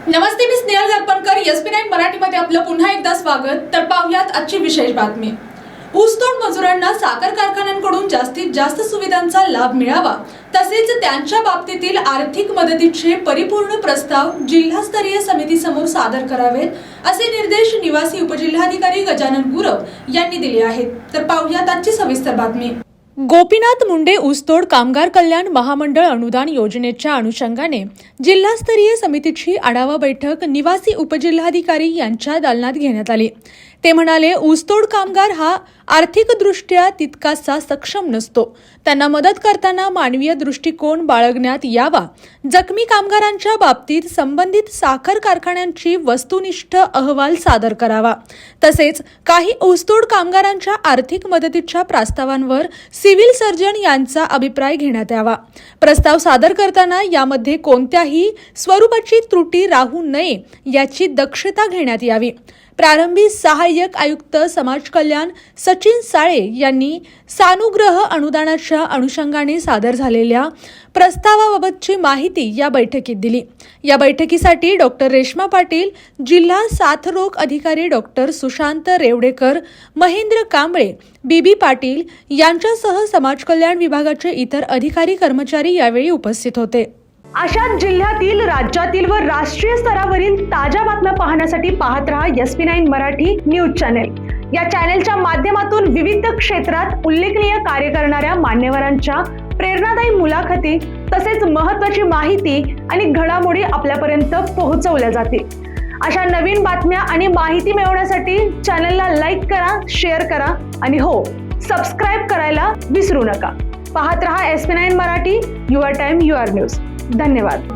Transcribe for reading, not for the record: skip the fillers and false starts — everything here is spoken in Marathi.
नमस्ते, मी स्नेहल दर्पणकर. SP9 मराठीमध्ये आपलं पुन्हा एकदा स्वागत. तर पाहूयात आजची विशेष बातमी. ऊसतोड मजुरांना साखर कारखान्यांकडून जास्तीत जास्त सुविधांचा लाभ मिळावा, तसेच त्यांच्या बाबतीतील आर्थिक मदतीचे परिपूर्ण प्रस्ताव जिल्हास्तरीय समितीसमोर सादर करावेत, असे निर्देश निवासी उपजिल्हाधिकारी गजानन गुरव यांनी दिले आहेत. तर पाहूयात आजची सविस्तर बातमी. गोपीनाथ मुंडे ऊसतोड कामगार कल्याण महामंडळ अनुदान योजनेच्या अनुषंगाने जिल्हास्तरीय समितीची आढावा बैठक निवासी उपजिल्हाधिकारी यांच्या दालनात घेण्यात आली. ते म्हणाले, ऊसतोड कामगार हा आर्थिकदृष्ट्या तितकासा सक्षम नसतो. त्यांना मदत करताना मानवीय दृष्टिकोन बाळगण्यात यावा. जखमी कामगारांच्या बाबतीत संबंधित साखर कारखान्यांची वस्तुनिष्ठ अहवाल सादर करावा. तसेच काही ऊसतोड कामगारांच्या आर्थिक मदतीच्या प्रस्तावांवर सिव्हिल सर्जन यांचा अभिप्राय घेण्यात यावा. प्रस्ताव सादर करताना यामध्ये कोणत्याही स्वरूपाची त्रुटी राहू नये याची दक्षता घेण्यात यावी. प्रारंभी सहाय्यक आयुक्त समाज कल्याण सचिन साळे यांनी सानुग्रह अनुदानाच्या अनुषंगाने सादर झालेल्या प्रस्तावाबाबतची माहिती या बैठकीत दिली. या बैठकीसाठी डॉक्टर रेश्मा पाटील, जिल्हा साथरोग अधिकारी डॉक्टर सुशांत रेवडेकर, महेंद्र कांबळे, बीबी पाटील यांच्यासह समाज कल्याण विभागाचे इतर अधिकारी कर्मचारी यावेळी उपस्थित होते. अशाच जिल्ह्यातील, राज्यातील व राष्ट्रीय स्तरावरील ताज्या बातम्या पाहण्यासाठी पाहत रहा SP9 मराठी न्यूज चॅनेल. या चॅनेलच्या माध्यमातून विविध क्षेत्रात उल्लेखनीय कार्य करणाऱ्या मान्यवरांच्या प्रेरणादायी मुलाखती तसेच महत्त्वाची माहिती आणि घडामोडी आपल्यापर्यंत पोहोचवल्या जातील. अशा नवीन बातम्या आणि माहिती मिळवण्यासाठी चॅनेलला लाईक करा, शेअर करा आणि हो, सबस्क्राईब करायला विसरू नका. पाहत रहा SP9 Marathi, your time your news. धन्यवाद.